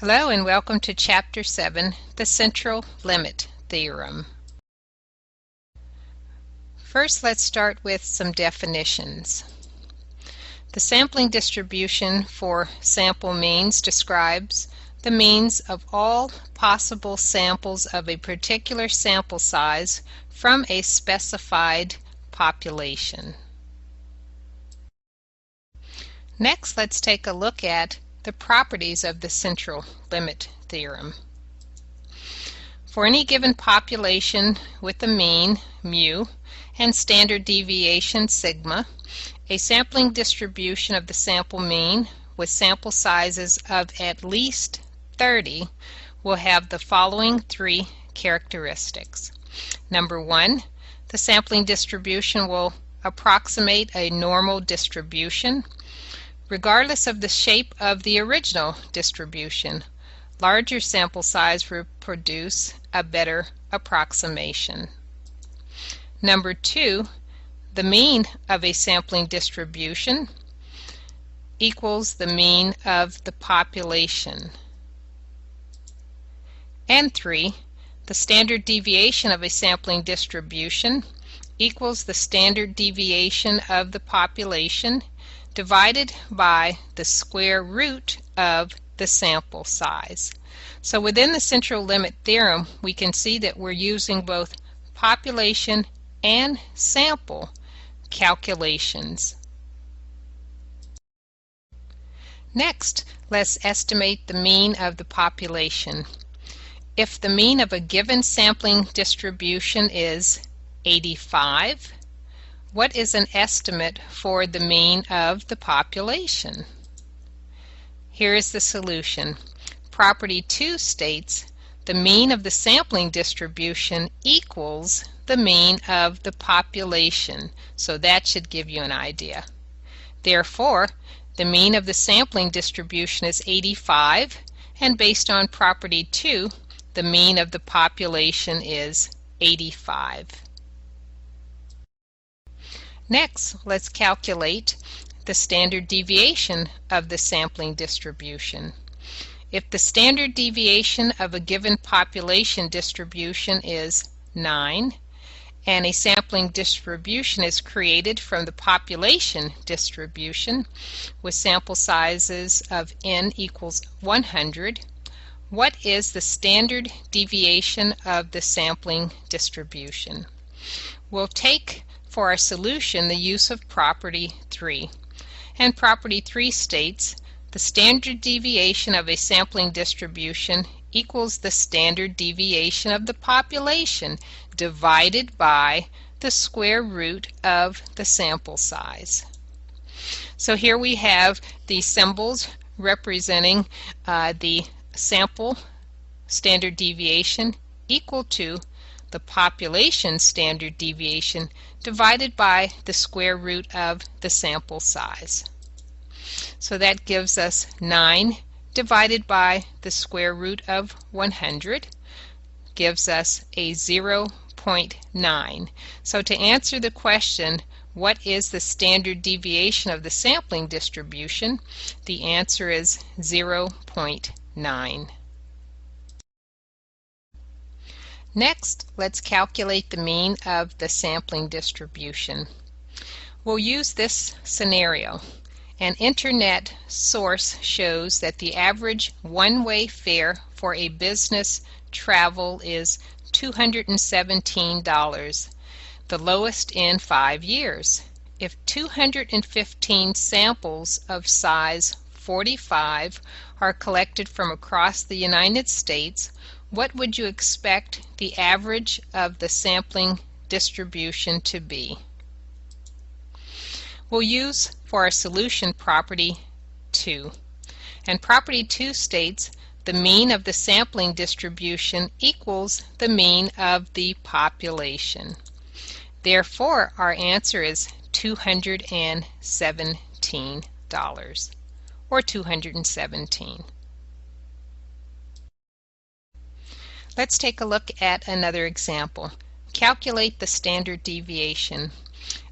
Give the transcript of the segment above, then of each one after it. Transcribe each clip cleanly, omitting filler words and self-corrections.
Hello and welcome to Chapter 7, the Central Limit Theorem. First, let's start with some definitions. The sampling distribution for sample means describes the means of all possible samples of a particular sample size from a specified population. Next, let's take a look at the properties of the central limit theorem. For any given population with a mean, mu, and standard deviation, sigma, a sampling distribution of the sample mean with sample sizes of at least 30 will have the following three characteristics. Number one, the sampling distribution will approximate a normal distribution. Regardless of the shape of the original distribution, larger sample size will produce a better approximation. Number two, the mean of a sampling distribution equals the mean of the population. And three, the standard deviation of a sampling distribution equals the standard deviation of the population divided by the square root of the sample size. So within the central limit theorem, we can see that we're using both population and sample calculations. Next, let's estimate the mean of the population. If the mean of a given sampling distribution is 85, what is an estimate for the mean of the population? Here is the solution. Property 2 states the mean of the sampling distribution equals the mean of the population, so that should give you an idea. Therefore, the mean of the sampling distribution is 85, and based on property 2, the mean of the population is 85. Next, let's calculate the standard deviation of the sampling distribution. If the standard deviation of a given population distribution is 9, and a sampling distribution is created from the population distribution with sample sizes of n equals 100, what is the standard deviation of the sampling distribution? We'll take for our solution the use of property 3. And property 3 states the standard deviation of a sampling distribution equals the standard deviation of the population divided by the square root of the sample size. So here we have the symbols representing the sample standard deviation equal to the population standard deviation divided by the square root of the sample size. So that gives us 9 divided by the square root of 100 gives us a 0.9. So to answer the question, what is the standard deviation of the sampling distribution? The answer is 0.9. Next, let's calculate the mean of the sampling distribution. We'll use this scenario. An internet source shows that the average one-way fare for a business travel is $217, the lowest in 5 years. If 215 samples of size 45 are collected from across the United States, what would you expect the average of the sampling distribution to be? We'll use for our solution property 2. And property 2 states the mean of the sampling distribution equals the mean of the population. Therefore, our answer is $217, or 217. Let's take a look at another example. Calculate the standard deviation.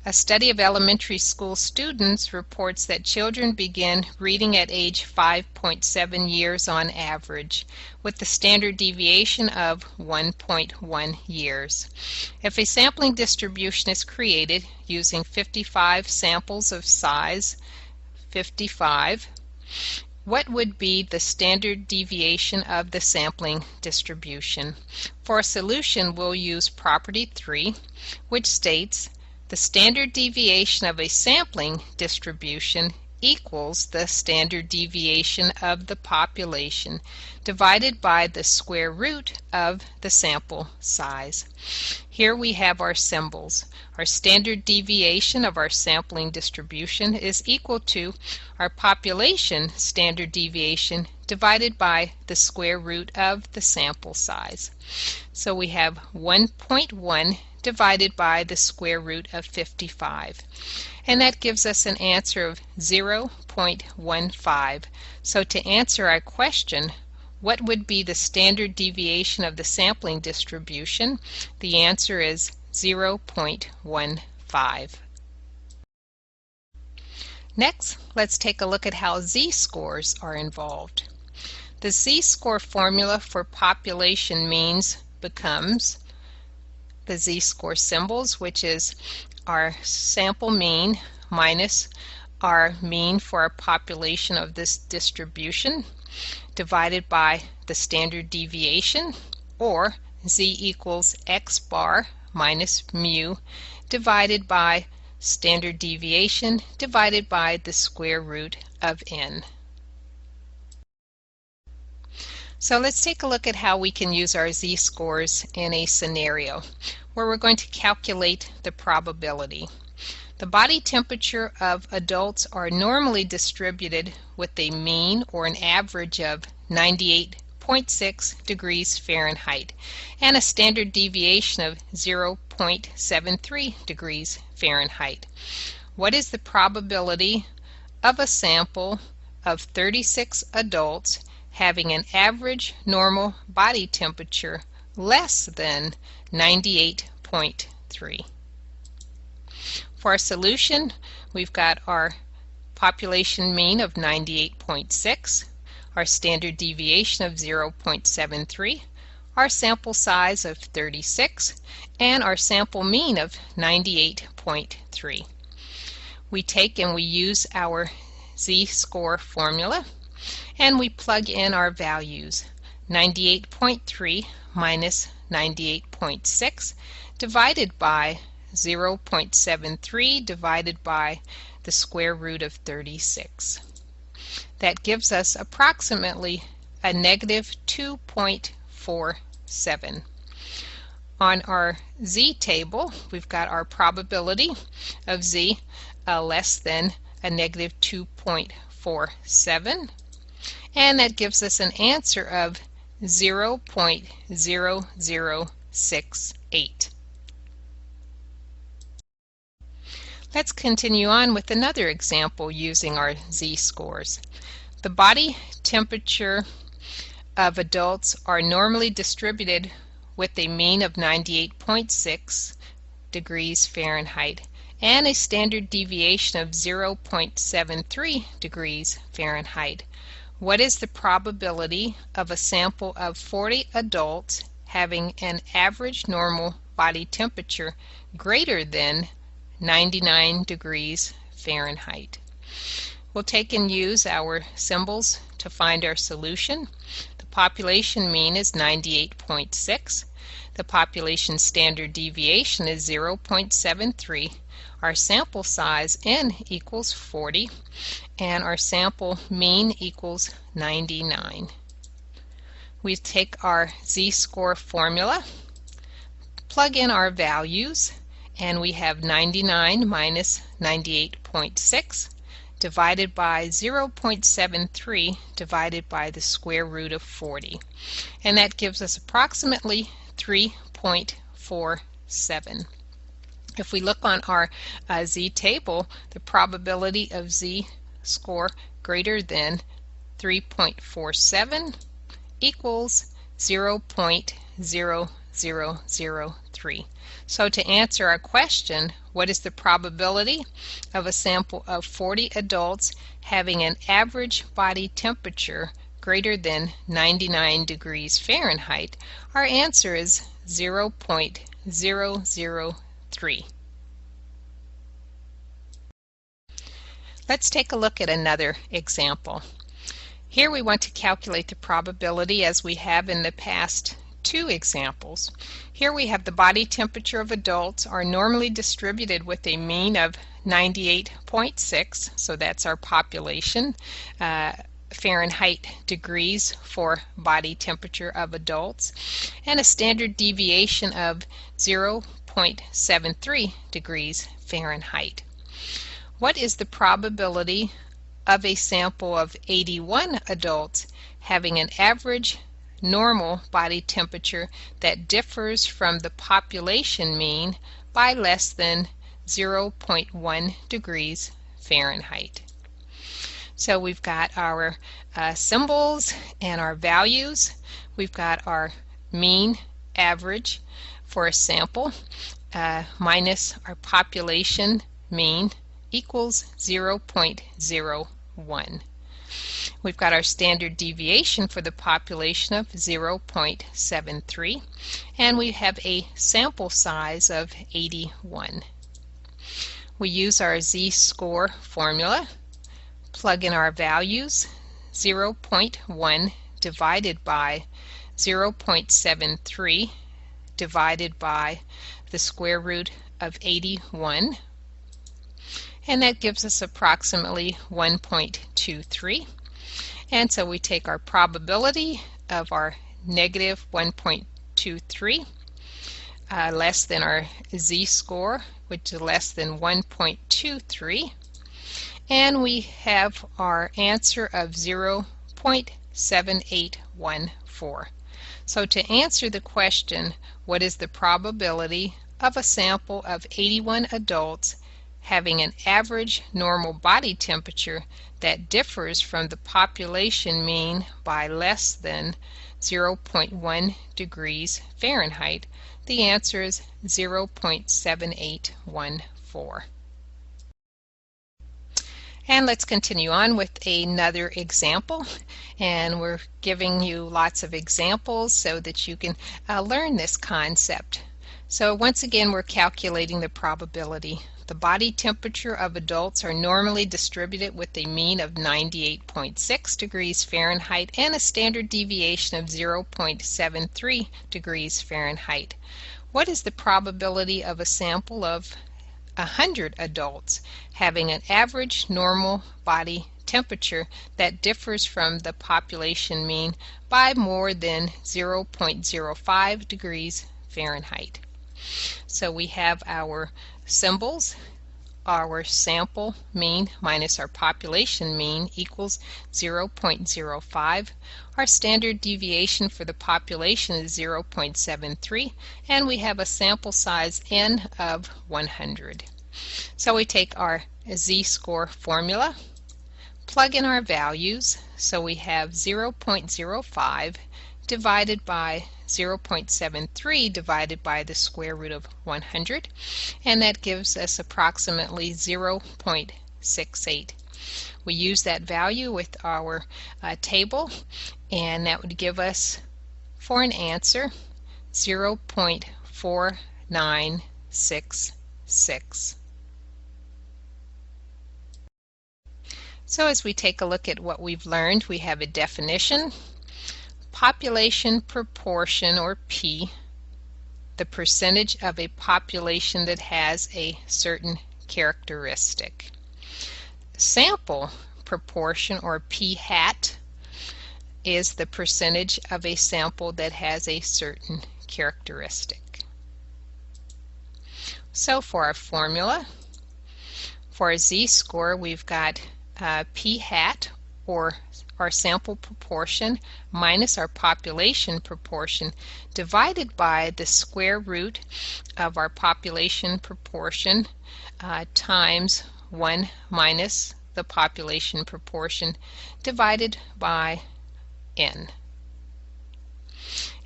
A study of elementary school students reports that children begin reading at age 5.7 years on average, with the standard deviation of 1.1 years. If a sampling distribution is created using 55 samples of size 55, what would be the standard deviation of the sampling distribution? For a solution, we'll use property 3, which states the standard deviation of a sampling distribution equals the standard deviation of the population divided by the square root of the sample size. Here we have our symbols. Our standard deviation of our sampling distribution is equal to our population standard deviation divided by the square root of the sample size. So we have 1.1 divided by the square root of 55. And that gives us an answer of 0.15. So to answer our question, what would be the standard deviation of the sampling distribution? The answer is 0.15. Next, let's take a look at how Z-scores are involved. The Z-score formula for population means becomes the Z-score symbols, which is our sample mean minus our mean for our population of this distribution divided by the standard deviation, or Z equals X bar minus mu divided by standard deviation divided by the square root of n. So let's take a look at how we can use our Z-scores in a scenario where we're going to calculate the probability. The body temperature of adults are normally distributed with a mean or an average of 98.6 degrees Fahrenheit and a standard deviation of 0.73 degrees Fahrenheit. What is the probability of a sample of 36 adults having an average normal body temperature less than 98.3? For our solution, we've got our population mean of 98.6, our standard deviation of 0.73, our sample size of 36, and our sample mean of 98.3. We take and we use our Z-score formula, and we plug in our values. 98.3 minus 98.6 divided by 0.73 divided by the square root of 36. That gives us approximately a negative 2.47. On our Z table, we've got our probability of Z less than a negative 2.47, and that gives us an answer of 0.0068. Let's continue on with another example using our Z-scores. The body temperature of adults are normally distributed with a mean of 98.6 degrees Fahrenheit and a standard deviation of 0.73 degrees Fahrenheit. What is the probability of a sample of 40 adults having an average normal body temperature greater than 99 degrees Fahrenheit? We'll take and use our symbols to find our solution. The population mean is 98.6. The population standard deviation is 0.73. Our sample size n equals 40, and our sample mean equals 99. We take our Z-score formula, plug in our values, and we have 99 minus 98.6 divided by 0.73 divided by the square root of 40. And that gives us approximately 3.47. If we look on our Z table, the probability of Z-score greater than 3.47 equals 0.0 0.003. So to answer our question, what is the probability of a sample of 40 adults having an average body temperature greater than 99 degrees Fahrenheit, our answer is 0.003. Let's take a look at another example. Here we want to calculate the probability as we have in the past two examples. Here we have the body temperature of adults are normally distributed with a mean of 98.6, so that's our population, Fahrenheit degrees for body temperature of adults, and a standard deviation of 0.73 degrees Fahrenheit. What is the probability of a sample of 81 adults having an average normal body temperature that differs from the population mean by less than 0.1 degrees Fahrenheit? So we've got our symbols and our values. We've got our mean average for a sample minus our population mean equals 0.01. We've got our standard deviation for the population of 0.73, and we have a sample size of 81. We use our Z-score formula, plug in our values, 0.1 divided by 0.73 divided by the square root of 81, and that gives us approximately 1.23. And so we take our probability of our negative 1.23 less than our Z-score, which is less than 1.23, and we have our answer of 0.7814. So to answer the question, what is the probability of a sample of 81 adults having an average normal body temperature that differs from the population mean by less than 0.1 degrees Fahrenheit? The answer is 0.7814. And let's continue on with another example, and we're giving you lots of examples so that you can learn this concept. So once again, we're calculating the probability. The body temperature of adults are normally distributed with a mean of 98.6 degrees Fahrenheit and a standard deviation of 0.73 degrees Fahrenheit. What is the probability of a sample of 100 adults having an average normal body temperature that differs from the population mean by more than 0.05 degrees Fahrenheit? So we have our symbols. Our sample mean minus our population mean equals 0.05. Our standard deviation for the population is 0.73, and we have a sample size n of 100. So we take our Z-score formula, plug in our values, so we have 0.05 divided by 0.73 divided by the square root of 100, and that gives us approximately 0.68. We use that value with our table, and that would give us, for an answer, 0.4966. So as we take a look at what we've learned, we have a definition. Population proportion, or P, the percentage of a population that has a certain characteristic. Sample proportion, or P hat, is the percentage of a sample that has a certain characteristic. So for our formula, for a Z-score, we've got P hat, or our sample proportion, minus our population proportion, divided by the square root of our population proportion times 1 minus the population proportion divided by n.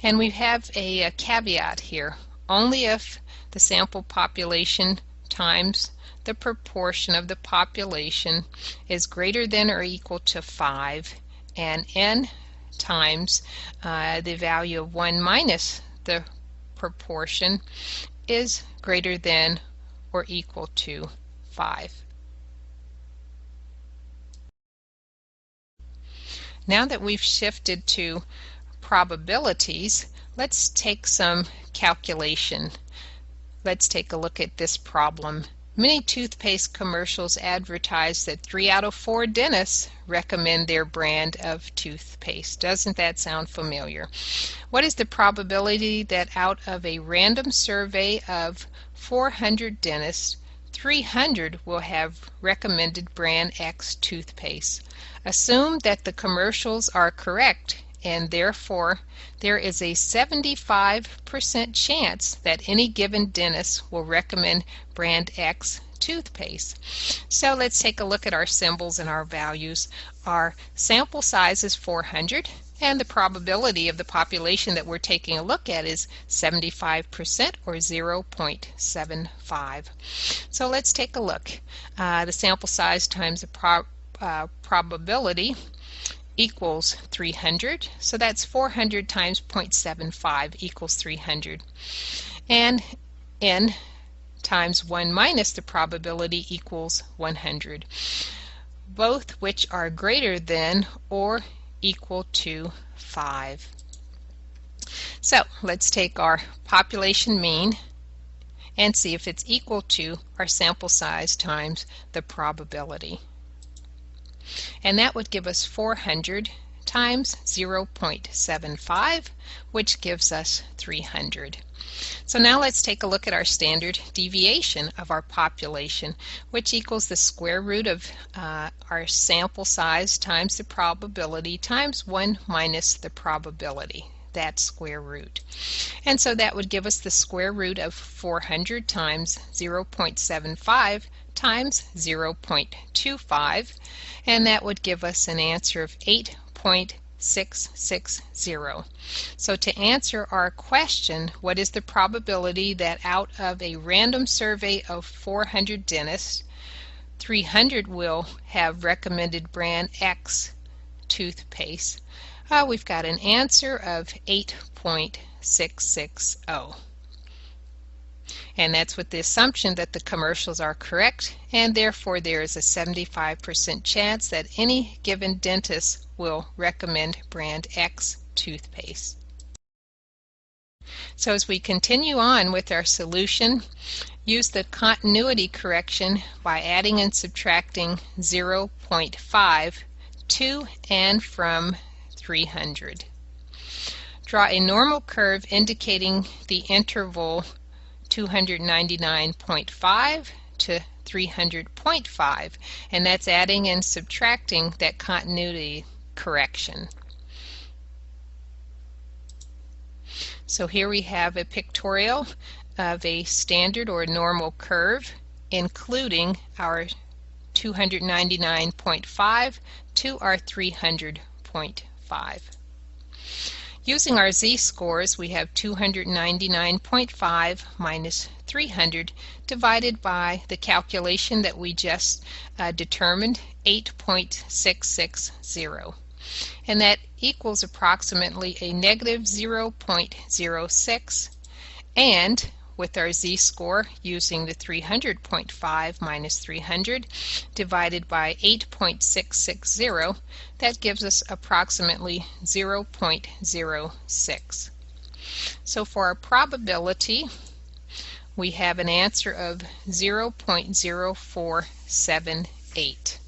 And we have a caveat here. Only if the sample population times the proportion of the population is greater than or equal to 5 and n times the value of 1 minus the proportion is greater than or equal to 5. Now that we've shifted to probabilities, let's take some calculation. Let's take a look at this problem. Many toothpaste commercials advertise that 3 out of 4 dentists recommend their brand of toothpaste. Doesn't that sound familiar? What is the probability that out of a random survey of 400 dentists, 300 will have recommended brand X toothpaste? Assume that the commercials are correct, and therefore there is a 75% chance that any given dentist will recommend brand X toothpaste. So let's take a look at our symbols and our values. Our sample size is 400, and the probability of the population that we're taking a look at is 75%, or 0.75. So let's take a look. The sample size times the probability equals 300, so that's 400 times 0.75 equals 300. And n times 1 minus the probability equals 100, both which are greater than or equal to 5. So let's take our population mean and see if it's equal to our sample size times the probability. And that would give us 400 times 0.75, which gives us 300. So now let's take a look at our standard deviation of our population, which equals the square root of our sample size times the probability times 1 minus the probability, that square root. And so that would give us the square root of 400 times 0.75 times 0.25, and that would give us an answer of 8.660. So to answer our question, what is the probability that out of a random survey of 400 dentists, 300 will have recommended brand X toothpaste? We've got an answer of 8.660. And that's with the assumption that the commercials are correct, and therefore there is a 75% chance that any given dentist will recommend brand X toothpaste. So as we continue on with our solution, use the continuity correction by adding and subtracting 0.5 to and from 300. Draw a normal curve indicating the interval 299.5 to 300.5, and that's adding and subtracting that continuity correction. So here we have a pictorial of a standard or normal curve, including our 299.5 to our 300.5. Using our z-scores, we have 299.5 minus 300 divided by the calculation that we just determined, 8.660. And that equals approximately a negative 0.06. And with our z-score, using the 300.5 minus 300 divided by 8.660, that gives us approximately 0.06. So for our probability, we have an answer of 0.0478.